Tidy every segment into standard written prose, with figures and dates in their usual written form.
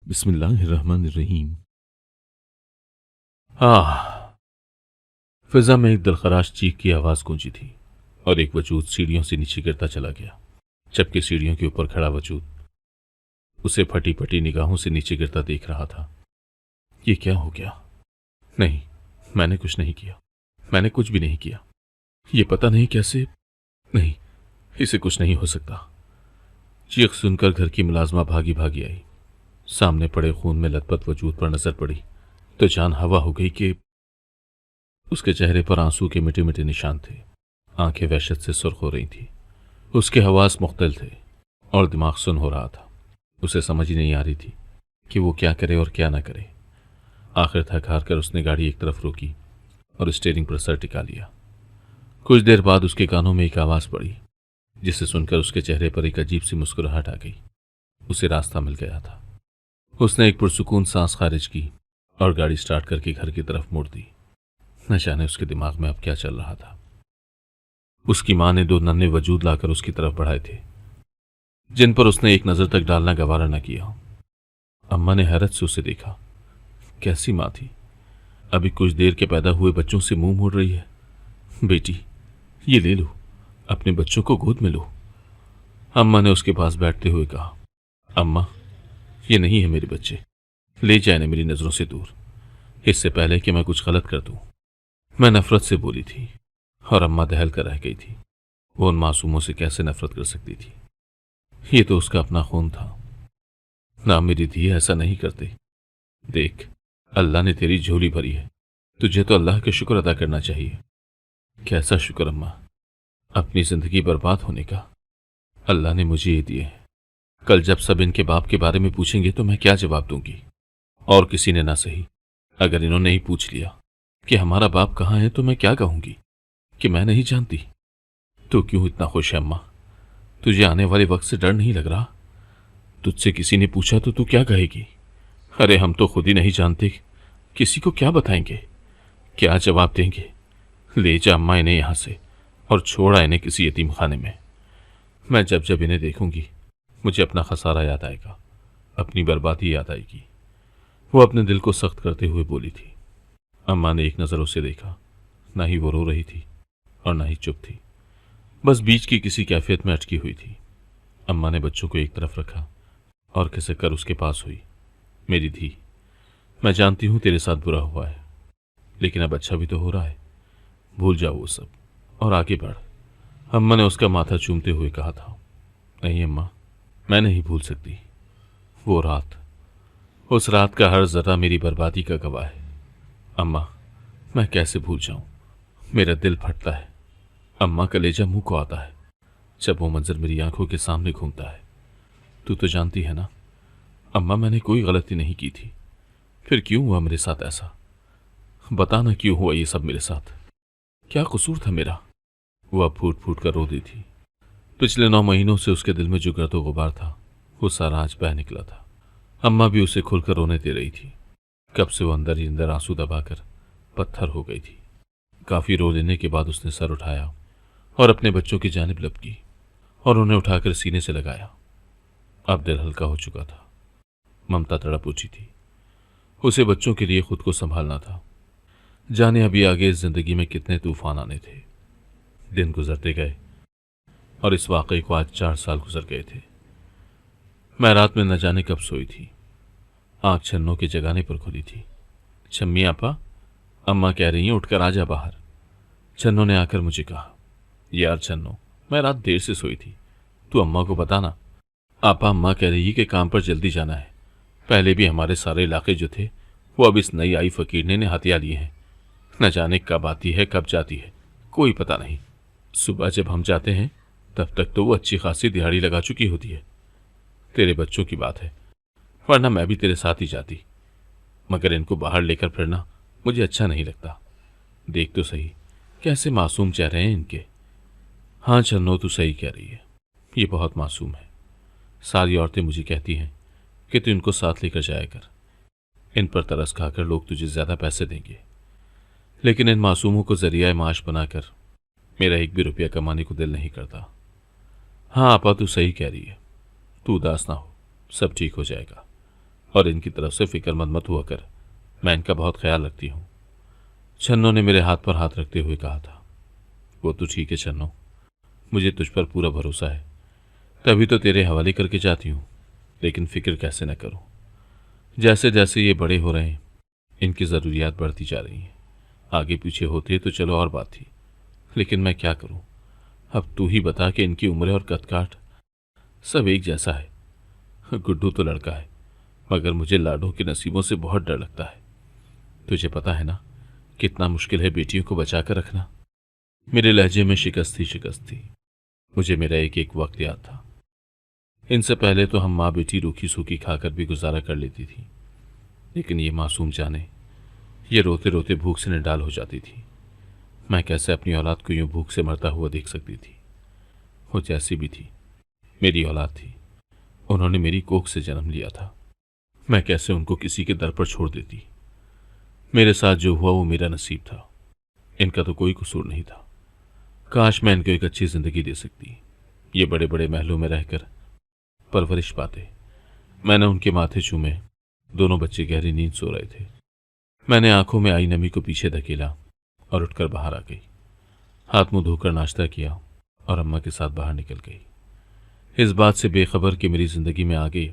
बिस्मिल्लाहिर्रहमानिर्रहीम। फिजा में एक दिलखराश चीख की आवाज गूंजी थी और एक वजूद सीढ़ियों से नीचे गिरता चला गया, जबकि सीढ़ियों के ऊपर खड़ा वजूद उसे फटी फटी निगाहों से नीचे गिरता देख रहा था। ये क्या हो गया? नहीं, मैंने कुछ नहीं किया। मैंने कुछ भी नहीं किया। ये पता नहीं कैसे। नहीं, इसे कुछ नहीं हो सकता। चीख सुनकर घर की मुलाजमा भागी भागी आई। सामने पड़े खून में लथपथ वजूद पर नजर पड़ी तो जान हवा हो गई कि उसके चेहरे पर आंसू के मिटे मिटे निशान थे। आंखें वहशत से सुर्ख हो रही थी। उसके हवास मुख्तल थे और दिमाग सुन हो रहा था। उसे समझ ही नहीं आ रही थी कि वो क्या करे और क्या ना करे। आखिर थक हार कर उसने गाड़ी एक तरफ रोकी और स्टीयरिंग पर सर टिका लिया। कुछ देर बाद उसके कानों में एक आवाज पड़ी, जिसे सुनकर उसके चेहरे पर एक अजीब सी मुस्कुराहट आ गई। उसे रास्ता मिल गया था। उसने एक पुरसुकून सांस खारिज की और गाड़ी स्टार्ट करके घर की तरफ मोड़ दी। न जाने उसके दिमाग में अब क्या चल रहा था। उसकी मां ने दो नन्हे वजूद लाकर उसकी तरफ बढ़ाए थे, जिन पर उसने एक नजर तक डालना गवारा न किया। अम्मा ने हैरत से उसे देखा। कैसी मां थी? अभी कुछ देर के पैदा हुए बच्चों से मुंह मोड़ रही है। बेटी, ये ले लो, अपने बच्चों को गोद में लो। अम्मा ने उसके पास बैठते हुए कहा। अम्मा, ये नहीं है मेरे बच्चे। ले जाए ना मेरी नजरों से दूर, इससे पहले कि मैं कुछ गलत कर दूं। मैं नफरत से बोली थी और अम्मा दहल कर रह गई थी। वो उन मासूमों से कैसे नफरत कर सकती थी? ये तो उसका अपना खून था। ना मेरी धी, ऐसा नहीं करते। देख, अल्लाह ने तेरी झोली भरी है। तुझे तो अल्लाह का शुक्र अदा करना चाहिए। कैसा शुक्र अम्मा? अपनी जिंदगी बर्बाद होने का। अल्लाह ने मुझे ये दिए हैं। कल जब सब इनके बाप के बारे में पूछेंगे तो मैं क्या जवाब दूंगी? और किसी ने ना सही, अगर इन्होंने ही पूछ लिया कि हमारा बाप कहाँ है तो मैं क्या कहूंगी? कि मैं नहीं जानती। तो क्यों इतना खुश है अम्मा? तुझे आने वाले वक्त से डर नहीं लग रहा? तुझसे किसी ने पूछा तो तू क्या कहेगी? अरे हम तो खुद ही नहीं जानते, किसी को क्या बताएंगे? क्या जवाब देंगे? ले जा अम्मा इन्हें यहां से और छोड़ा इन्हें किसी यतीम खाने में। मैं जब जब इन्हें देखूंगी मुझे अपना खसारा याद आएगा, अपनी बर्बादी याद आएगी। वो अपने दिल को सख्त करते हुए बोली थी। अम्मा ने एक नज़र उसे देखा। ना ही वो रो रही थी और ना ही चुप थी, बस बीच की किसी कैफियत में अटकी हुई थी। अम्मा ने बच्चों को एक तरफ रखा और खिसक कर उसके पास हुई। मेरी धी, मैं जानती हूं तेरे साथ बुरा हुआ है, लेकिन अब अच्छा भी तो हो रहा है। भूल जाओ वो सब और आगे बढ़। अम्मा ने उसका माथा चूमते हुए कहा था। नहीं अम्मा, मैं नहीं भूल सकती। वो रात, उस रात का हर जरा मेरी बर्बादी का गवाह है। अम्मा, मैं कैसे भूल जाऊं? मेरा दिल फटता है। अम्मा, कलेजा मुंह को आता है जब वो मंजर मेरी आंखों के सामने घूमता है। तू तो जानती है ना अम्मा, मैंने कोई गलती नहीं की थी। फिर क्यों हुआ मेरे साथ ऐसा? बता ना, क्यों हुआ ये सब मेरे साथ? क्या कसूर था मेरा? वो अब फूट फूट कर रो दी थी। पिछले 9 महीनों से उसके दिल में जो गर्द गुबार था वो सारा आज बह निकला था। अम्मा भी उसे खुलकर रोने दे रही थी। कब से वो अंदर ही अंदर आंसू दबाकर पत्थर हो गई थी। काफी रो लेने के बाद उसने सर उठाया और अपने बच्चों की जानिब लपकी और उन्हें उठाकर सीने से लगाया। अब दिल हल्का हो चुका था। ममता तड़प उठी थी। उसे बच्चों के लिए खुद को संभालना था। जाने अभी आगे इस जिंदगी में कितने तूफान आने थे। दिन गुजरते गए और इस वाकई को आज 4 साल गुजर गए थे। मैं रात में न जाने कब सोई थी। आंख छन्नों के जगाने पर खुली थी। छम्मी आपा, अम्मा कह रही हैं उठकर आ जा बाहर। छन्नों ने आकर मुझे कहा। यार छन्नों, मैं रात देर से सोई थी, तू अम्मा को बताना। आपा, अम्मा कह रही है कि काम पर जल्दी जाना है। पहले भी हमारे सारे इलाके जो थे वो अब इस नई आई फकीरने ने हथिया लिए हैं। न जाने कब आती है कब जाती है, कोई पता नहीं। सुबह जब हम जाते हैं तब तक तो वो अच्छी खासी दिहाड़ी लगा चुकी होती है। तेरे बच्चों की बात है, वरना मैं भी तेरे साथ ही जाती, मगर इनको बाहर लेकर फिरना मुझे अच्छा नहीं लगता। देख तो सही कैसे मासूम चेहरे हैं इनके। हाँ छन्नो, तू सही कह रही है, ये बहुत मासूम है। सारी औरतें मुझे कहती हैं कि तू इनको साथ लेकर जाया कर, इन पर तरस खाकर लोग तुझे ज्यादा पैसे देंगे। लेकिन इन मासूमों को जरिया माश बनाकर मेरा एक भी रुपया कमाने को दिल नहीं करता। हाँ आपा, तू सही कह रही है, तू उदास ना हो, सब ठीक हो जाएगा। और इनकी तरफ से फिक्रमंद मत हुआ कर, मैं इनका बहुत ख्याल रखती हूँ। छन्नो ने मेरे हाथ पर हाथ रखते हुए कहा था। वो तो ठीक है छन्नो, मुझे तुझ पर पूरा भरोसा है, तभी तो तेरे हवाले करके जाती हूँ। लेकिन फिक्र कैसे न करूँ, जैसे जैसे ये बड़े हो रहे हैं इनकी ज़रूरियात बढ़ती जा रही हैं। आगे पीछे होते तो चलो और बात थी, लेकिन मैं क्या करूँ। अब तू ही बता कि इनकी उम्र और कद काठ सब एक जैसा है। गुड्डू तो लड़का है, मगर मुझे लाडों के नसीबों से बहुत डर लगता है। तुझे पता है ना कितना मुश्किल है बेटियों को बचा कर रखना। मेरे लहजे में शिकस्त थी। मुझे मेरा एक एक वक्त याद था। इनसे पहले तो हम माँ बेटी रूखी सूखी खाकर भी गुजारा कर लेती थी, लेकिन ये मासूम जाने, ये रोते रोते भूख से निडाल हो जाती थी। मैं कैसे अपनी औलाद को यूं भूख से मरता हुआ देख सकती थी। वो जैसी भी थी मेरी औलाद थी, उन्होंने मेरी कोख से जन्म लिया था। मैं कैसे उनको किसी के दर पर छोड़ देती। मेरे साथ जो हुआ वो मेरा नसीब था, इनका तो कोई कसूर नहीं था। काश मैं इनको एक अच्छी जिंदगी दे सकती। ये बड़े बड़े महलों में रहकर परवरिश पाते। मैंने उनके माथे चूमे, दोनों बच्चे गहरी नींद सो रहे थे। मैंने आंखों में आई नमी को पीछे धकेला और उठकर बाहर आ गई। हाथ मुंह धोकर नाश्ता किया और अम्मा के साथ बाहर निकल गई, इस बात से बेखबर कि मेरी जिंदगी में आगे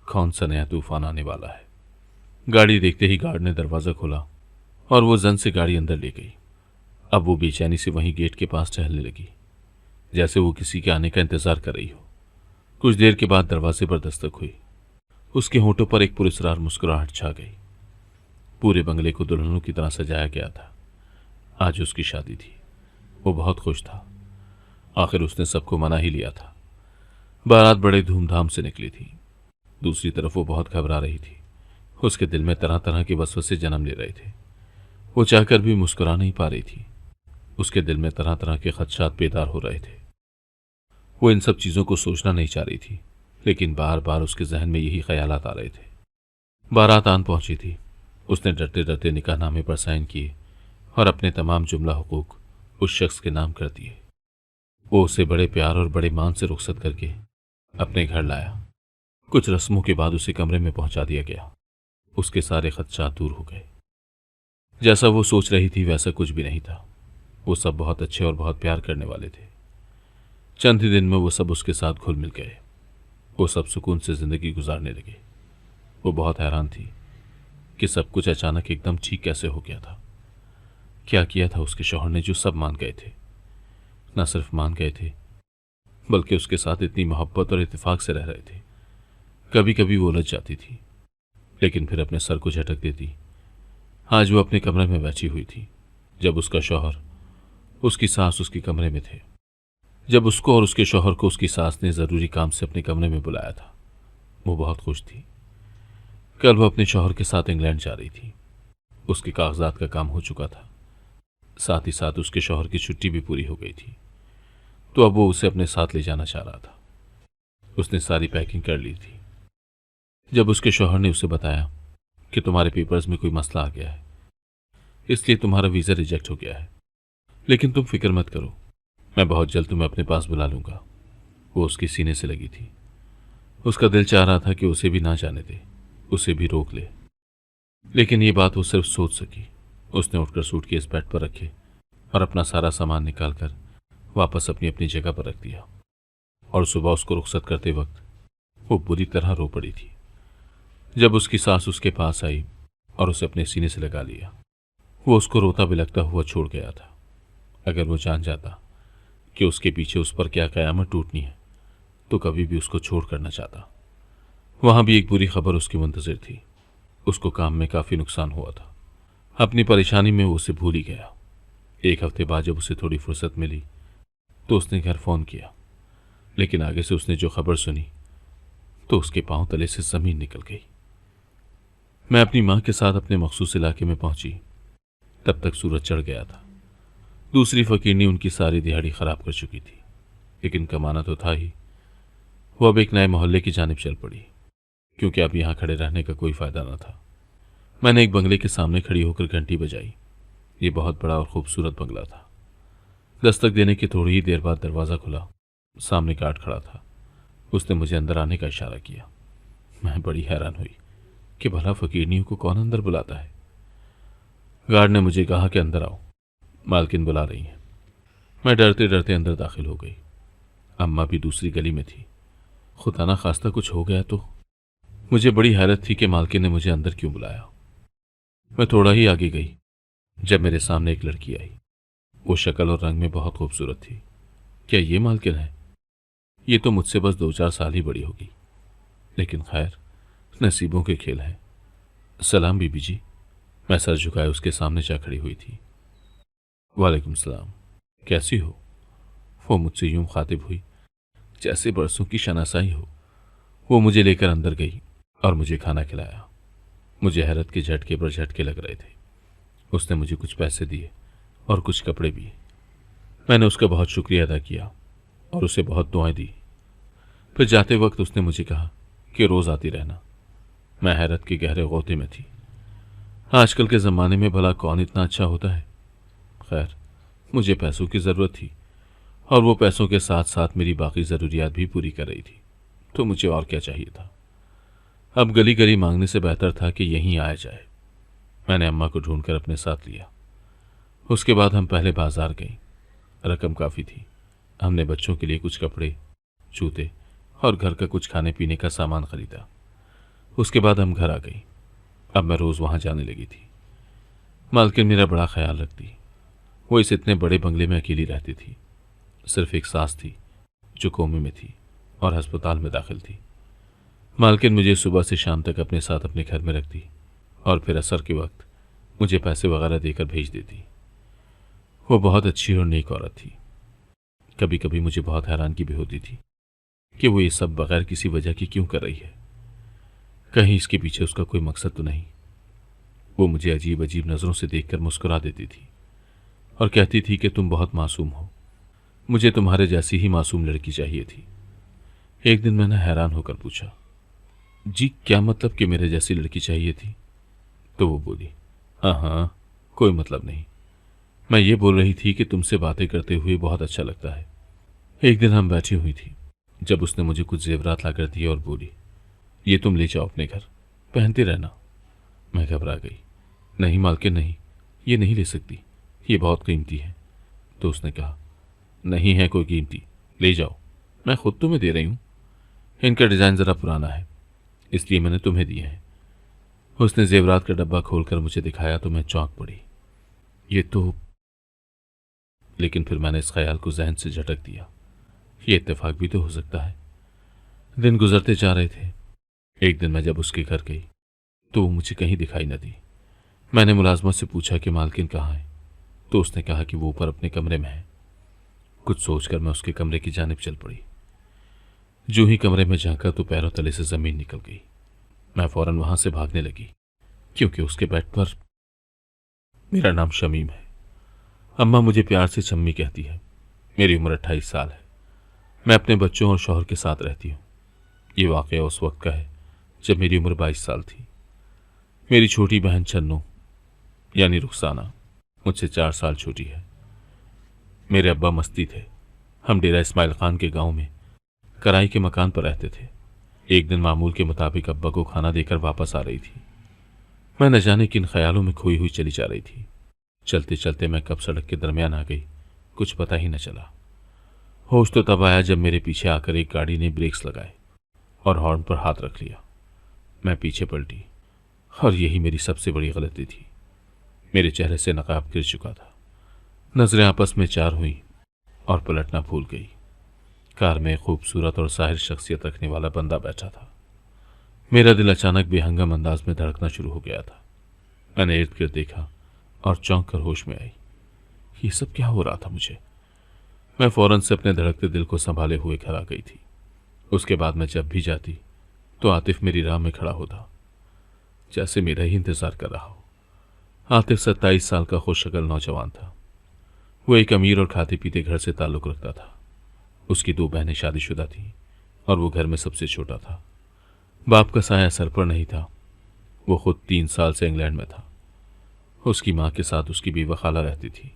कौन सा नया तूफान आने वाला है। गाड़ी देखते ही गार्ड ने दरवाज़ा खोला और वो जन से गाड़ी अंदर ले गई। अब वो बेचैनी से वहीं गेट के पास टहलने लगी, जैसे वो किसी के आने का इंतजार कर रही हो। कुछ देर के बाद दरवाजे पर दस्तक हुई। उसके होंठों पर एक पुरस्कार मुस्कुराहट छा गई। पूरे बंगले को दुल्हनों की तरह सजाया गया था। आज उसकी शादी थी। वो बहुत खुश था। आखिर उसने सबको मना ही लिया था। बारात बड़े धूमधाम से निकली थी। दूसरी तरफ वो बहुत घबरा रही थी। उसके दिल में तरह तरह के वसवसे जन्म ले रहे थे। वो चाहकर भी मुस्कुरा नहीं पा रही थी। उसके दिल में तरह तरह के खदशात बेदार हो रहे थे। वो इन सब चीज़ों को सोचना नहीं चाह रही थी, लेकिन बार बार उसके जहन में यही ख्यालात आ रहे थे। बारात आन पहुंची थी। उसने डरते डरते निकाहनामे पर साइन किए और अपने तमाम जुमला हुकूक उस शख्स के नाम कर दिए। वो उसे बड़े प्यार और बड़े मान से रुखसत करके अपने घर लाया। कुछ रस्मों के बाद उसे कमरे में पहुंचा दिया गया। उसके सारे खदशात दूर हो गए। जैसा वो सोच रही थी वैसा कुछ भी नहीं था। वो सब बहुत अच्छे और बहुत प्यार करने वाले थे। चंद ही दिन में वो सब उसके साथ घुल मिल गए। वो सब सुकून से जिंदगी गुजारने लगे। वो बहुत हैरान थी कि सब कुछ अचानक एकदम ठीक कैसे हो गया था। क्या किया था उसके शौहर ने जो सब मान गए थे। न सिर्फ मान गए थे, बल्कि उसके साथ इतनी मोहब्बत और इत्तेफाक से रह रहे थे। कभी कभी वो उलझ जाती थी, लेकिन फिर अपने सर को झटक देती। आज वो अपने कमरे में बैठी हुई थी, जब उसका शौहर, उसकी सास उसके कमरे में थे। जब उसको और उसके शौहर को उसकी सास ने ज़रूरी काम से अपने कमरे में बुलाया था, वो बहुत खुश थी। कल वो अपने शौहर के साथ इंग्लैंड जा रही थी। उसके कागजात का काम हो चुका था, साथ ही साथ उसके शौहर की छुट्टी भी पूरी हो गई थी। तो अब वो उसे अपने साथ ले जाना चाह रहा था। उसने सारी पैकिंग कर ली थी। जब उसके शौहर ने उसे बताया कि तुम्हारे पेपर्स में कोई मसला आ गया है, इसलिए तुम्हारा वीज़ा रिजेक्ट हो गया है, लेकिन तुम फिक्र मत करो, मैं बहुत जल्द तुम्हें अपने पास बुला लूंगा। वो उसके सीने से लगी थी। उसका दिल चाह रहा था कि उसे भी ना जाने दे, उसे भी रोक ले, लेकिन ये बात वो सिर्फ सोच सकी। उसने उठकर सूटकेस बेड पर रखे और अपना सारा सामान निकालकर वापस अपनी अपनी जगह पर रख दिया। और सुबह उसको रुखसत करते वक्त वो बुरी तरह रो पड़ी थी। जब उसकी सास उसके पास आई और उसे अपने सीने से लगा लिया, वो उसको रोता बिलखता हुआ छोड़ गया था। अगर वो जान जाता कि उसके पीछे उस पर क्या कयामत टूटनी है, तो कभी भी उसको छोड़ कर न चाहता। वहां भी एक बुरी खबर उसकी मुंतजिर थी। उसको काम में काफ़ी नुकसान हुआ था। अपनी परेशानी में वो उसे भूल ही गया। एक हफ्ते बाद जब उसे थोड़ी फुर्सत मिली तो उसने घर फ़ोन किया, लेकिन आगे से उसने जो खबर सुनी तो उसके पांव तले से ज़मीन निकल गई। मैं अपनी माँ के साथ अपने मखसूस इलाके में पहुंची। तब तक सूरज चढ़ गया था। दूसरी फकीरनी उनकी सारी दिहाड़ी ख़राब कर चुकी थी, लेकिन कमाना तो था ही। वो अब एक नए मोहल्ले की जानिब चल पड़ी, क्योंकि अब यहाँ खड़े रहने का कोई फ़ायदा न था। मैंने एक बंगले के सामने खड़ी होकर घंटी बजाई। ये बहुत बड़ा और खूबसूरत बंगला था। दस्तक देने की थोड़ी ही देर बाद दरवाज़ा खुला। सामने गार्ड खड़ा था। उसने मुझे अंदर आने का इशारा किया। मैं बड़ी हैरान हुई। कि भला फकीरनियों को कौन अंदर बुलाता है। गार्ड ने मुझे कहा कि अंदर आओ, मालकिन बुला रही हैं। मैं डरते डरते अंदर दाखिल हो गई। अम्मा भी दूसरी गली में थी। खुदा ना खास्ता कुछ हो गया तो। मुझे बड़ी हैरत थी कि मालकिन ने मुझे अंदर क्यों बुलाया। मैं थोड़ा ही आगे गई जब मेरे सामने एक लड़की आई। वो शक्ल और रंग में बहुत खूबसूरत थी। क्या ये मालकिन है? ये तो मुझसे बस 2-4 साल ही बड़ी होगी, लेकिन खैर, नसीबों के खेल हैं। सलाम बीबी जी। मैं सर झुकाए उसके सामने जा खड़ी हुई थी। वालेकुम सलाम, कैसी हो? वो मुझसे यूं खातिब हुई जैसे बरसों की शनासाई हो। वो मुझे लेकर अंदर गई और मुझे खाना खिलाया। मुझे हैरत के झटके पर झटके लग रहे थे। उसने मुझे कुछ पैसे दिए और कुछ कपड़े भी। मैंने उसका बहुत शुक्रिया अदा किया और उसे बहुत दुआएं दी। फिर जाते वक्त उसने मुझे कहा कि रोज़ आती रहना। मैं हैरत के गहरे गौते में थी। आजकल के ज़माने में भला कौन इतना अच्छा होता है। खैर, मुझे पैसों की ज़रूरत थी और वो पैसों के साथ साथ मेरी बाकी ज़रूरियात भी पूरी कर रही थी, तो मुझे और क्या चाहिए था। अब गली गली मांगने से बेहतर था कि यहीं आया जाए। मैंने अम्मा को ढूंढकर अपने साथ लिया। उसके बाद हम पहले बाजार गए। रकम काफ़ी थी। हमने बच्चों के लिए कुछ कपड़े, जूते और घर का कुछ खाने पीने का सामान खरीदा। उसके बाद हम घर आ गई। अब मैं रोज़ वहाँ जाने लगी थी। मालकिन मेरा बड़ा ख्याल रखती। वो इस इतने बड़े बंगले में अकेली रहती थी। सिर्फ एक सास थी जो कोमे में थी और अस्पताल में दाखिल थी। मालकिन मुझे सुबह से शाम तक अपने साथ अपने घर में रखती और फिर असर के वक्त मुझे पैसे वगैरह देकर भेज देती। वो बहुत अच्छी और नेक औरत थी। कभी कभी मुझे बहुत हैरानगी भी होती थी कि वो ये सब बगैर किसी वजह की क्यों कर रही है। कहीं इसके पीछे उसका कोई मकसद तो नहीं। वो मुझे अजीब अजीब नज़रों से देखकर मुस्कुरा देती थी और कहती थी कि तुम बहुत मासूम हो, मुझे तुम्हारे जैसी ही मासूम लड़की चाहिए थी। एक दिन मैंने हैरान होकर पूछा, जी क्या मतलब कि मेरे जैसी लड़की चाहिए थी? तो वो बोली, हाँ हाँ, कोई मतलब नहीं। मैं ये बोल रही थी कि तुमसे बातें करते हुए बहुत अच्छा लगता है। एक दिन हम बैठी हुई थी जब उसने मुझे कुछ जेवरात लाकर दिए और बोली, ये तुम ले जाओ अपने घर, पहनते रहना। मैं घबरा गई। नहीं मालकिन नहीं, ये नहीं ले सकती, ये बहुत कीमती है। तो उसने कहा, नहीं है कोई कीमती, ले जाओ, मैं खुद तुम्हें दे रही हूँ। इनका डिज़ाइन ज़रा पुराना है, इसलिए मैंने तुम्हें दिए हैं। उसने जेवरात का डब्बा खोलकर मुझे दिखाया तो मैं चौंक पड़ी। ये तो, लेकिन फिर मैंने इस ख्याल को जहन से झटक दिया, ये इत्तेफाक भी तो हो सकता है। दिन गुजरते जा रहे थे। एक दिन मैं जब उसके घर गई तो वो मुझे कहीं दिखाई न दी। मैंने मुलाजमत से पूछा कि मालकिन कहाँ है, तो उसने कहा कि वो ऊपर अपने कमरे में है। कुछ सोचकर मैं उसके कमरे की जानिब चल पड़ी। जो ही कमरे में झांका तो पैरों तले से जमीन निकल गई। मैं फौरन वहां से भागने लगी क्योंकि उसके बेड पर मेरा नाम शमीम है। अम्मा मुझे प्यार से चम्मी कहती है। मेरी उम्र 28 साल है। मैं अपने बच्चों और शौहर के साथ रहती हूँ। ये वाकया उस वक्त का है जब मेरी उम्र 22 साल थी। मेरी छोटी बहन चन्नू यानी रुखसाना मुझसे 4 साल छोटी है। मेरे अब्बा मस्ती थे। हम डेरा इस्माइल खान के गांव में कराई के मकान पर रहते थे। एक दिन मामूल के मुताबिक अब्बा को खाना देकर वापस आ रही थी। मैं न जाने किन ख्यालों में खोई हुई चली जा रही थी। चलते चलते मैं कब सड़क के दरमियान आ गई, कुछ पता ही न चला। होश तो तब आया जब मेरे पीछे आकर एक गाड़ी ने ब्रेक्स लगाए और हॉर्न पर हाथ रख लिया। मैं पीछे पलटी और यही मेरी सबसे बड़ी गलती थी। मेरे चेहरे से नकाब गिर चुका था। नजरें आपस में चार हुई और पलटना भूल गई। कार में खूबसूरत और साहिर शख्सियत रखने वाला बंदा बैठा था। मेरा दिल अचानक बेहंगम अंदाज में धड़कना शुरू हो गया था। मैंने इर्द गिर्द देखा और चौंक कर होश में आई। ये सब क्या हो रहा था मुझे? मैं फौरन से अपने धड़कते दिल को संभाले हुए घर आ गई थी। उसके बाद मैं जब भी जाती तो आतिफ मेरी राह में खड़ा होता, जैसे मेरा ही इंतजार कर रहा हो। आतिफ 27 साल का खुशशक्ल नौजवान था। वो एक अमीर और खाते पीते घर से ताल्लुक़ रखता था। उसकी 2 बहनें शादीशुदा थीं और वो घर में सबसे छोटा था। बाप का साया सर पर नहीं था। वो खुद 3 साल से इंग्लैंड में था। उसकी माँ के साथ उसकी बीवी खाला रहती थी।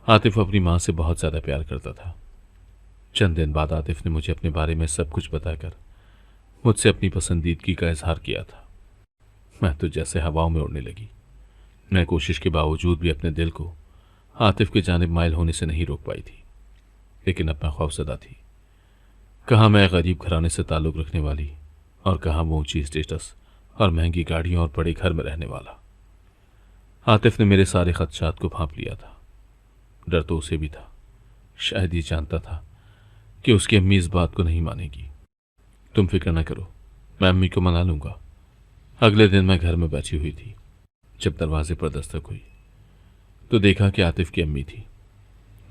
आतिफ अपनी माँ से बहुत ज़्यादा प्यार करता था। चंद दिन बाद आतिफ ने मुझे अपने बारे में सब कुछ बताकर मुझसे अपनी पसंदीदगी का इजहार किया था। मैं तो जैसे हवाओं में उड़ने लगी। मैं कोशिश के बावजूद भी अपने दिल को आतिफ की जानिब माइल होने से नहीं रोक पाई थी, लेकिन अब मैं खौफजदा थी। कहाँ मैं गरीब घराने से ताल्लुक़ रखने वाली और कहाँ वो ऊंची स्टेटस और महंगी गाड़ियों और बड़े घर में रहने वाला। आतिफ ने मेरे सारे खदशात को भांप लिया था। डर तो उसे भी था। शायद ये जानता था कि उसकी अम्मी इस बात को नहीं मानेगी। तुम फिक्र न करो, मैं अम्मी को मना लूंगा। अगले दिन मैं घर में बैठी हुई थी। जब दरवाजे पर दस्तक हुई तो देखा कि आतिफ की अम्मी थी।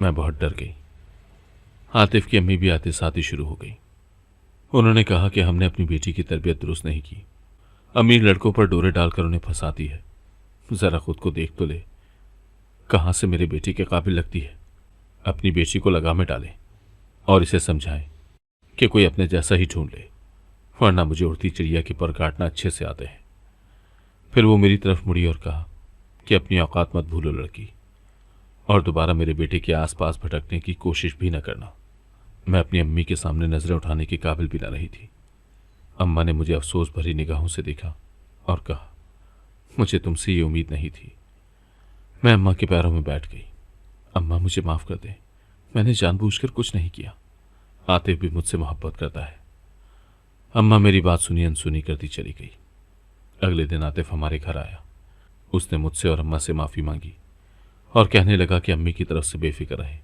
मैं बहुत डर गई। आतिफ की अम्मी भी आते साथ ही शुरू हो गई। उन्होंने कहा कि हमने अपनी बेटी की तरबियत दुरुस्त नहीं की। अमीर लड़कों पर डोरे डालकर उन्हें फंसाती है। जरा खुद को देख तो ले, कहाँ से मेरे बेटी के काबिल लगती है। अपनी बेटी को लगाम में डालें और इसे समझाएं कि कोई अपने जैसा ही ढूंढ ले, वरना मुझे उड़ती चिड़िया के पर काटना अच्छे से आते हैं। फिर वो मेरी तरफ मुड़ी और कहा कि अपनी औकात मत भूलो लड़की, और दोबारा मेरे बेटे के आसपास भटकने की कोशिश भी न करना। मैं अपनी अम्मी के सामने नजरें उठाने के काबिल भी न रही थी। अम्मा ने मुझे अफसोस भरी निगाहों से देखा और कहा, मुझे तुमसे ये उम्मीद नहीं थी। मैं अम्मा के पैरों में बैठ गई। अम्मा मुझे माफ कर दें, मैंने जानबूझकर कुछ नहीं किया। आतिफ भी मुझसे मोहब्बत करता है। अम्मा मेरी बात सुनी अनसुनी करती चली गई। अगले दिन आतिफ हमारे घर आया। उसने मुझसे और अम्मा से माफ़ी मांगी और कहने लगा कि अम्मी की तरफ से बेफिक्र रहे।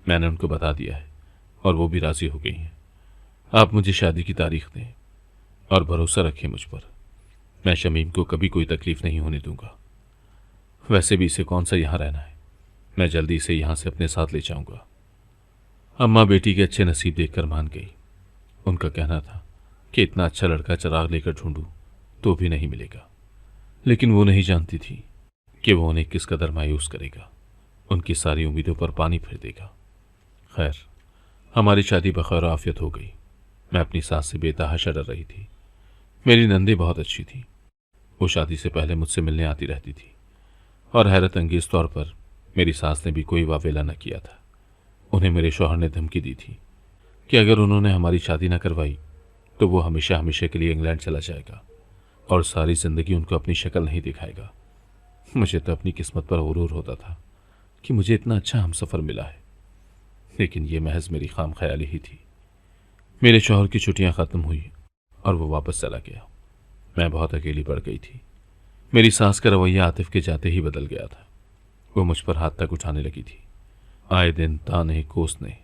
मैंने उनको बता दिया है और वो भी राज़ी हो गई हैं। आप मुझे शादी की तारीख दें और भरोसा रखें मुझ पर। मैं शमीम को कभी कोई तकलीफ नहीं होने दूंगा। वैसे भी इसे कौन सा यहाँ रहना है, मैं जल्दी इसे यहाँ से अपने साथ ले जाऊंगा। अम्मा बेटी के अच्छे नसीब देखकर मान गई। उनका कहना था कि इतना अच्छा लड़का चिराग लेकर ढूंढूं तो भी नहीं मिलेगा, लेकिन वो नहीं जानती थी कि वो उन्हें किस कदर मायूस करेगा, उनकी सारी उम्मीदों पर पानी फेर देगा। खैर, हमारी शादी बखैर आफियत हो गई। मैं अपनी सास से बेतहाशा डर रही थी। मेरी नंदी बहुत अच्छी थी। वो शादी से पहले मुझसे मिलने आती रहती थी और हैरत अंगेज तौर पर मेरी सास ने भी कोई वावेला न किया था। उन्हें मेरे शौहर ने धमकी दी थी कि अगर उन्होंने हमारी शादी न करवाई तो वो हमेशा हमेशा के लिए इंग्लैंड चला जाएगा और सारी जिंदगी उनको अपनी शक्ल नहीं दिखाएगा। मुझे तो अपनी किस्मत पर गुरूर होता था कि मुझे इतना अच्छा हमसफ़र मिला है, लेकिन ये महज मेरी खाम ख्याली ही थी। मेरे शौहर की छुट्टियां ख़त्म हुई और वो वापस चला गया। मैं बहुत अकेली पड़ गई थी। मेरी सास का रवैया आतिफ के जाते ही बदल गया था। वो मुझ पर हाथ तक उठाने लगी थी, आए दिन ताने कोसने,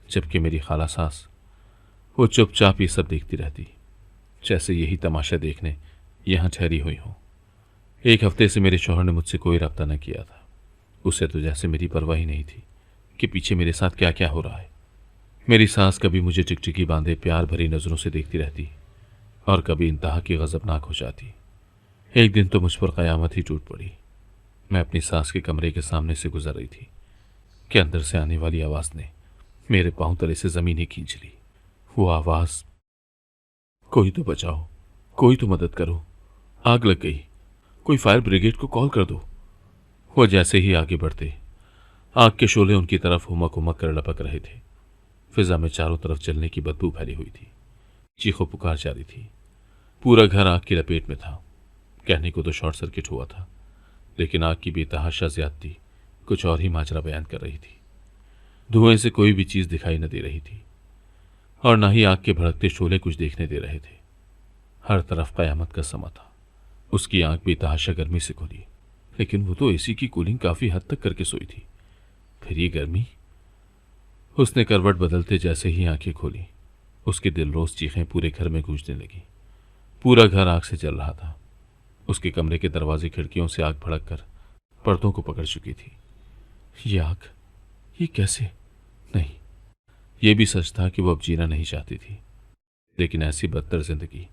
जबकि मेरी खाला सास वो चुपचाप ये सब देखती रहती, जैसे यही तमाशा देखने यहाँ ठहरी हुई हो। एक हफ्ते से मेरे शौहर ने मुझसे कोई रब्ता न किया था। उसे तो जैसे मेरी परवाह ही नहीं थी कि पीछे मेरे साथ क्या क्या हो रहा है। मेरी सास कभी मुझे टिकटिकी बांधे प्यार भरी नज़रों से देखती रहती और कभी इंतहा की गज़बनाक हो जाती। एक दिन तो मुझ पर क़यामत ही टूट पड़ी। मैं अपनी सास के कमरे के सामने से गुजर रही थी कि अंदर से आने वाली आवाज़ ने मेरे पांव तले से ज़मीन ही खींच ली। वो आवाज़, कोई तो बचाओ, कोई तो मदद करो, आग लग गई, कोई फायर ब्रिगेड को कॉल कर दो। वो जैसे ही आगे बढ़ते आग के शोले उनकी तरफ हुमक हुमक कर लपक रहे थे। फिजा में चारों तरफ जलने की बदबू फैली हुई थी। चीखो पुकार जारी थी। पूरा घर आग की लपेट में था। कहने को तो शॉर्ट सर्किट हुआ था, लेकिन आग की बेतहाशा ज्यादती कुछ और ही माजरा बयान कर रही थी। धुएं से कोई भी चीज दिखाई न दे रही थी और न ही आग के भड़कते शोले कुछ देखने दे रहे थे। हर तरफ कयामत का समा था। उसकी आंख बेतहाशा गर्मी से खुली, लेकिन वो तो एसी की कूलिंग काफी हद तक करके सोई थी। फिर ये गर्मी। उसने करवट बदलते जैसे ही आंखें खोली, उसकी दिलरोज चीखें पूरे घर में गूंजने लगी। पूरा घर आग से जल रहा था। उसके कमरे के दरवाजे खिड़कियों से आग भड़क कर पर्दों को पकड़ चुकी थी। ये आग, ये कैसे? नहीं, ये भी सच था कि वो अब जीना नहीं चाहती थी, लेकिन ऐसी बदतर जिंदगी।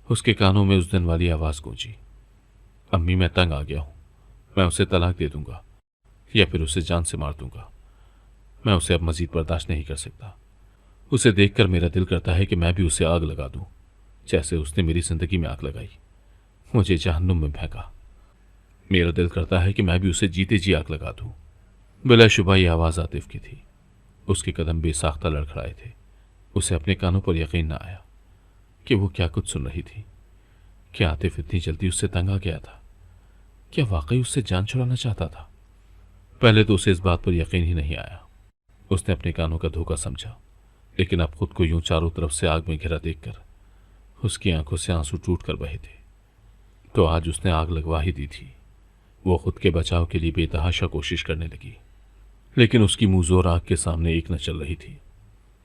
उसके कानों में उस दिन वाली आवाज गूंजी, अम्मी मैं तंग आ गया हूं, मैं उसे तलाक दे दूंगा या फिर उसे जान से मार दूंगा। मैं उसे अब मजीद बर्दाश्त नहीं कर सकता। उसे देखकर मेरा दिल करता है कि मैं भी उसे आग लगा दूं, जैसे उसने मेरी जिंदगी में आग लगाई, मुझे जहन्नुम में फेंका। मेरा दिल करता है कि मैं भी उसे जीते जी आग लगा दूं। बिलाशुबा ये आवाज आतिफ की थी। उसके कदम बेसाख्ता लड़खड़ाए थे। उसे अपने कानों पर यकीन न आया कि वो क्या कुछ सुन रही थी। क्या आतिफ इतनी जल्दी उससे तंग आ गया था? क्या वाकई उससे जान छुड़ाना चाहता था? पहले तो उसे इस बात पर यकीन ही नहीं आया। उसने अपने कानों का धोखा समझा, लेकिन अब खुद को यूं चारों तरफ से आग में घिरा देखकर उसकी आंखों से आंसू टूट कर बहे थे। तो आज उसने आग लगवा ही दी थी। वो खुद के बचाव के लिए बेतहाशा कोशिश करने लगी, लेकिन उसकी मुंहजोर आग के सामने एक न चल रही थी।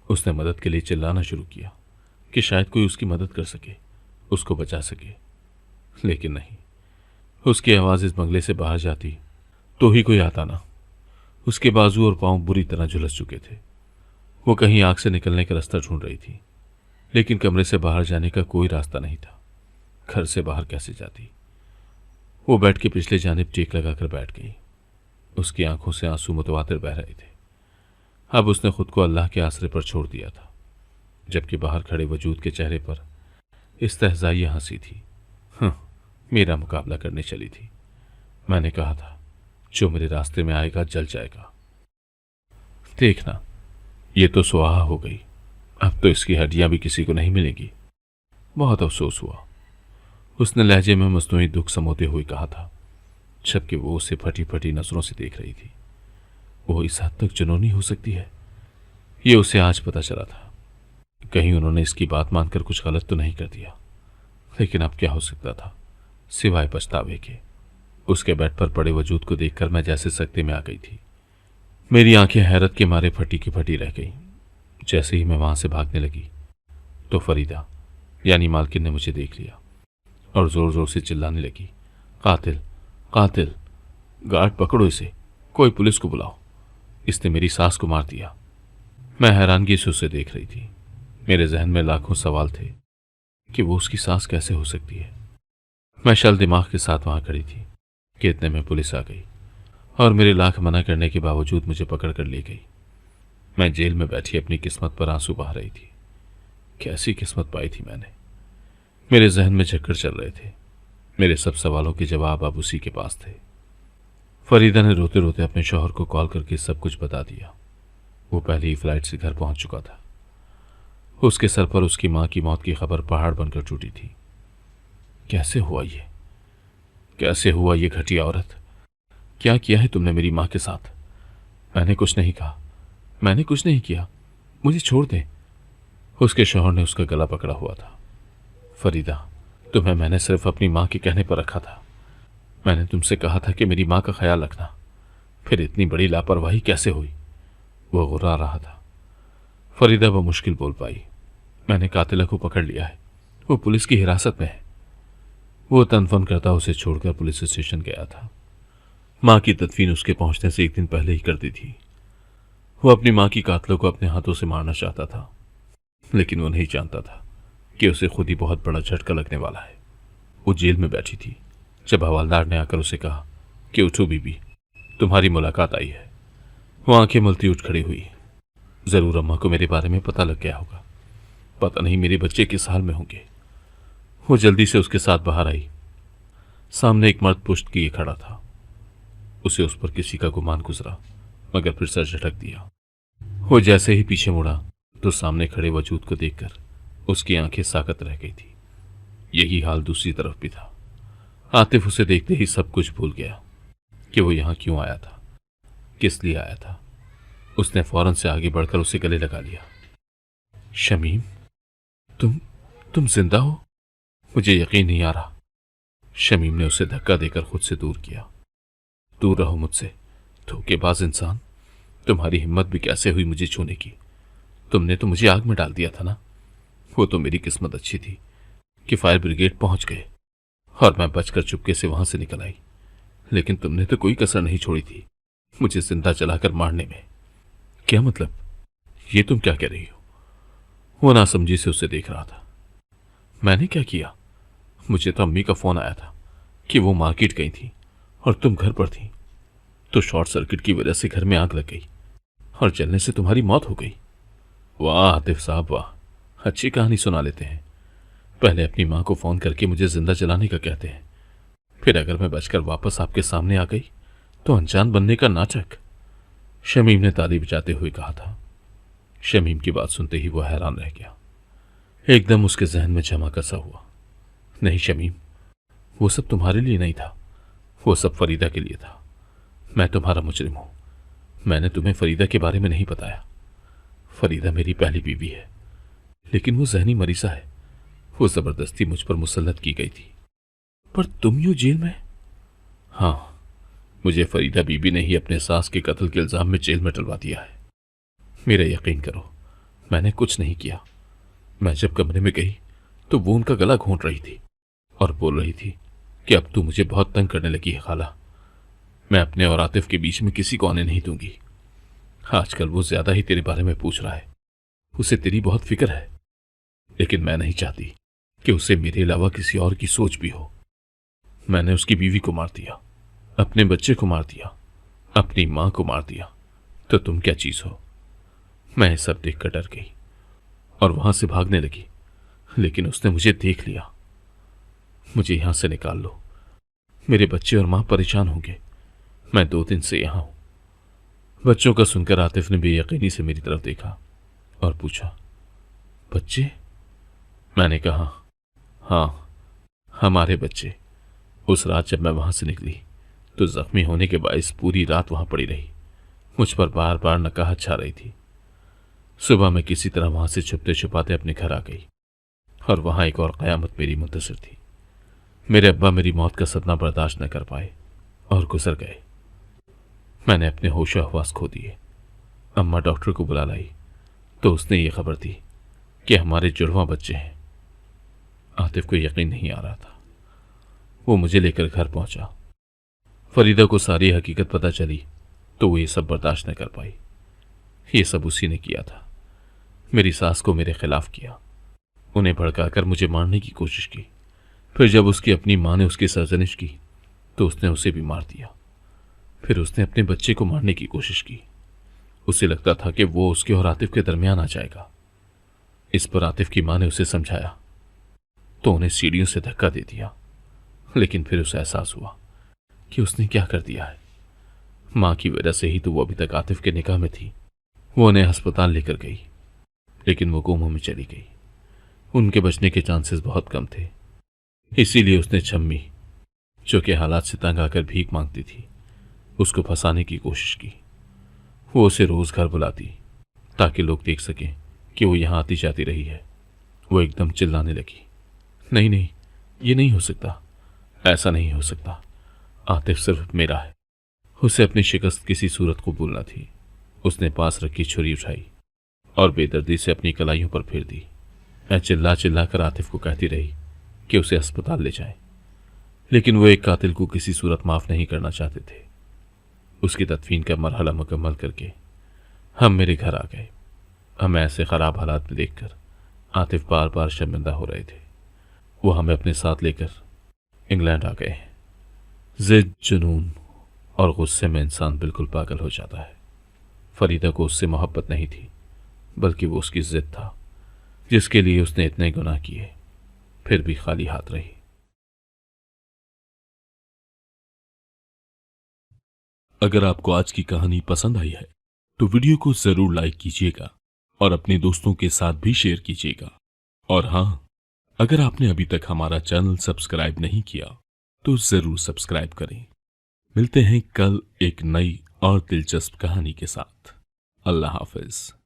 उसने मदद के लिए चिल्लाना शुरू किया कि शायद कोई उसकी मदद कर सके, उसको बचा सके, लेकिन नहीं। उसकी आवाज़ इस बंगले से बाहर जाती तो ही कोई आता ना। उसके बाजू और पांव बुरी तरह झुलस चुके थे। वो कहीं आग से निकलने का रास्ता ढूंढ रही थी, लेकिन कमरे से बाहर जाने का कोई रास्ता नहीं था। घर से बाहर कैसे जाती? वो बेड के पिछले जानिब टेक लगाकर बैठ गई। उसकी आंखों से आंसू मुतवातिर बह रहे थे। अब उसने खुद को अल्लाह के आसरे पर छोड़ दिया था, जबकि बाहर खड़े वजूद के चेहरे पर इस्तेहज़ाई हंसी थी। मेरा मुकाबला करने चली थी। मैंने कहा था, जो मेरे रास्ते में आएगा जल जाएगा। देखना, ये तो सुहा हो गई। अब तो इसकी हड्डियां भी किसी को नहीं मिलेंगी। बहुत अफसोस हुआ। उसने लहजे में मसनूई दुख समोते हुए कहा था, जबकि वो उसे फटी फटी नजरों से देख रही थी। वो इस हद तक जुनूनी हो सकती है, ये उसे आज पता चला था। कहीं उन्होंने इसकी बात मानकर कुछ गलत तो नहीं कर दिया, लेकिन अब क्या हो सकता था सिवाय पछतावे के। उसके बेड पर पड़े वजूद को देखकर मैं जैसे सकते में आ गई थी। मेरी आंखें हैरत के मारे फटी की फटी रह गईं। जैसे ही मैं वहां से भागने लगी तो फरीदा यानी मालकिन ने मुझे देख लिया और जोर जोर से चिल्लाने लगी, कातिल कातिल, गार्ड पकड़ो इसे, कोई पुलिस को बुलाओ, इसने मेरी सास को मार दिया। मैं हैरानगी से उसे देख रही थी। मेरे जहन में लाखों सवाल थे कि वो उसकी सास कैसे हो सकती है। मैं शल दिमाग के साथ वहां खड़ी थी कि इतने में पुलिस आ गई और मेरे लाख मना करने के बावजूद मुझे पकड़ कर ले गई। मैं जेल में बैठी अपनी किस्मत पर आंसू बहा रही थी। कैसी किस्मत पाई थी मैंने। मेरे जहन में चक्कर चल रहे थे। मेरे सब सवालों के जवाब अब उसी के पास थे। फरीदा ने रोते रोते अपने शौहर को कॉल करके सब कुछ बता दिया। वो पहले ही फ्लाइट से घर पहुंच चुका था। उसके सर पर उसकी मां की मौत की खबर पहाड़ बनकर टूटी थी। कैसे हुआ ये? कैसे हुआ ये घटिया औरत? क्या किया है तुमने मेरी मां के साथ? मैंने कुछ नहीं कहा, मैंने कुछ नहीं किया, मुझे छोड़ दे। उसके शौहर ने उसका गला पकड़ा हुआ था। फरीदा, तुम्हें मैंने सिर्फ अपनी मां के कहने पर रखा था। मैंने तुमसे कहा था कि मेरी मां का ख्याल रखना, फिर इतनी बड़ी लापरवाही कैसे हुई? वो गुर्रा रहा था। फरीदा वो मुश्किल बोल पाई, मैंने कातिला को पकड़ लिया है, वो पुलिस की हिरासत में है। वो तनफन करता उसे छोड़कर पुलिस स्टेशन गया था। मां की तदफीन उसके पहुंचने से एक दिन पहले ही कर दी थी। वो अपनी मां की कातलों को अपने हाथों से मारना चाहता था, लेकिन वो नहीं जानता था कि उसे खुद ही बहुत बड़ा झटका लगने वाला है। वो जेल में बैठी थी जब हवालदार ने आकर उसे कहा कि उठो बीबी, तुम्हारी मुलाकात आई है। वो आंखें मलती उठ खड़ी हुई। जरूर अम्मा को मेरे बारे में पता लग गया होगा। पता नहीं मेरे बच्चे किस हाल में होंगे। वो जल्दी से उसके साथ बाहर आई। सामने एक मर्द पुष्ट किए खड़ा था। उसे उस पर किसी का गुमान गुजरा, मगर फिर सर झटक दिया। वो जैसे ही पीछे मुड़ा तो सामने खड़े वजूद को देखकर उसकी आंखें साकत रह गई थी। यही हाल दूसरी तरफ भी था। आतिफ उसे देखते ही सब कुछ भूल गया कि वो यहां क्यों आया था, किस लिए आया था। उसने फौरन से आगे बढ़कर उसे गले लगा लिया। शमीम, तुम जिंदा हो? मुझे यकीन नहीं आ रहा। शमीम ने उसे धक्का देकर खुद से दूर किया। दूर रहो मुझसे, धोखेबाज इंसान। तुम्हारी हिम्मत भी कैसे हुई मुझे छूने की? तुमने तो मुझे आग में डाल दिया था ना। वो तो मेरी किस्मत अच्छी थी कि फायर ब्रिगेड पहुंच गए और मैं बचकर चुपके से वहां से निकल आई, लेकिन तुमने तो कोई कसर नहीं छोड़ी थी मुझे जिंदा जलाकर मारने में। क्या मतलब? ये तुम क्या कह रही हो? वो नासमझी से उसे देख रहा था। मैंने क्या किया? मुझे तो अम्मी का फोन आया था कि वो मार्केट गई थी और तुम घर पर थी, तो शॉर्ट सर्किट की वजह से घर में आग लग गई और जलने से तुम्हारी मौत हो गई। वाह आतिफ साहब वाह, अच्छी कहानी सुना लेते हैं। पहले अपनी मां को फोन करके मुझे जिंदा जलाने का कहते हैं, फिर अगर मैं बचकर वापस आपके सामने आ गई तो अनजान बनने का नाटक। शमीम ने ताली बजाते हुए कहा था। शमीम की बात सुनते ही वो हैरान रह गया। एकदम उसके जहन में झमाका सा हुआ। नहीं शमीम, वो सब तुम्हारे लिए नहीं था, वो सब फरीदा के लिए था। मैं तुम्हारा मुजरिम हूं। मैंने तुम्हें फरीदा के बारे में नहीं बताया। फरीदा मेरी पहली बीवी है, लेकिन वो जहनी मरीजा है। वो जबरदस्ती मुझ पर मुसल्लत की गई थी। पर तुम यूं जेल में? हाँ, मुझे फरीदा बीबी ने ही अपने सास के कत्ल के इल्जाम में जेल में डलवा दिया है। मेरा यकीन करो, मैंने कुछ नहीं किया। मैं जब कमरे में गई तो वो उनका गला घोंट रही थी और बोल रही थी कि अब तू मुझे बहुत तंग करने लगी है खाला। मैं अपने और आतिफ के बीच में किसी को आने नहीं दूंगी। आजकल वो ज्यादा ही तेरे बारे में पूछ रहा है। उसे तेरी बहुत फिक्र है, लेकिन मैं नहीं चाहती कि उसे मेरे अलावा किसी और की सोच भी हो। मैंने उसकी बीवी को मार दिया, अपने बच्चे को मार दिया, अपनी मां को मार दिया, तो तुम क्या चीज हो? मैं सब देखकर डर गई और वहां से भागने लगी, लेकिन उसने मुझे देख लिया। मुझे यहां से निकाल लो, मेरे बच्चे और मां परेशान होंगे। मैं 2 दिन से यहां हूं। बच्चों का सुनकर आतिफ ने बेयकीनी से मेरी तरफ देखा और पूछा, बच्चे? मैंने कहा, हाँ, हमारे बच्चे। उस रात जब मैं वहां से निकली तो जख्मी होने के बायस पूरी रात वहां पड़ी रही। मुझ पर बार बार नकाहत छा रही थी। सुबह मैं किसी तरह वहां से छुपते छुपाते अपने घर आ गई और वहां एक और कयामत मेरी मुंतजर थी। मेरे अब्बा मेरी मौत का सदमा बर्दाश्त न कर पाए और गुजर गए। मैंने अपने होश हवास खो दिए। अम्मा डॉक्टर को बुला लाई तो उसने ये खबर दी कि हमारे जुड़वां बच्चे हैं। आतिफ को यकीन नहीं आ रहा था। वो मुझे लेकर घर पहुंचा। फरीदा को सारी हकीकत पता चली तो वो ये सब बर्दाश्त न कर पाई। ये सब उसी ने किया था। मेरी सास को मेरे खिलाफ किया, उन्हें भड़काकर मुझे मारने की कोशिश की। फिर जब उसकी अपनी मां ने उसकी सरजनिश की तो उसने उसे भी मार दिया। फिर उसने अपने बच्चे को मारने की कोशिश की। उसे लगता था कि वो उसके और आतिफ के दरमियान आ जाएगा। इस पर आतिफ की मां ने उसे समझाया तो उन्हें सीढ़ियों से धक्का दे दिया, लेकिन फिर उसे एहसास हुआ कि उसने क्या कर दिया है। मां की वजह से ही तो वो अभी तक आतिफ के निकाह में थी। वो उन्हें अस्पताल लेकर गई, लेकिन वो कोमा में चली गई। उनके बचने के चांसेस बहुत कम थे। इसीलिए उसने छम्मी, जो कि हालात से तंग आकर भीख मांगती थी, उसको फंसाने की कोशिश की। वो उसे रोज घर बुलाती ताकि लोग देख सकें कि वो यहां आती जाती रही है। वो एकदम चिल्लाने लगी, नहीं नहीं, ये नहीं हो सकता, ऐसा नहीं हो सकता। आतिफ सिर्फ मेरा है। उसे अपनी शिकस्त किसी सूरत को भूलना थी। उसने पास रखी छुरी उठाई और बेदर्दी से अपनी कलाइयों पर फेर दी। मैं चिल्ला चिल्ला कर आतिफ को कहती रही कि उसे अस्पताल ले जाए, लेकिन वो एक कातिल को किसी सूरत माफ नहीं करना चाहते थे। उसकी तदफीन का मरहला मुकम्मल करके हम मेरे घर आ गए। हमें ऐसे खराब हालात में देखकर आतिफ बार बार शर्मिंदा हो रहे थे। वो हमें अपने साथ लेकर इंग्लैंड आ गए। जिद, जुनून और गुस्से में इंसान बिल्कुल पागल हो जाता है। फरीदा को उससे मोहब्बत नहीं थी, बल्कि वो उसकी जिद था, जिसके लिए उसने इतने गुनाह किए, फिर भी खाली हाथ रही। अगर आपको आज की कहानी पसंद आई है तो वीडियो को जरूर लाइक कीजिएगा और अपने दोस्तों के साथ भी शेयर कीजिएगा। और हाँ, अगर आपने अभी तक हमारा चैनल सब्सक्राइब नहीं किया तो जरूर सब्सक्राइब करें। मिलते हैं कल एक नई और दिलचस्प कहानी के साथ। अल्लाह हाफिज।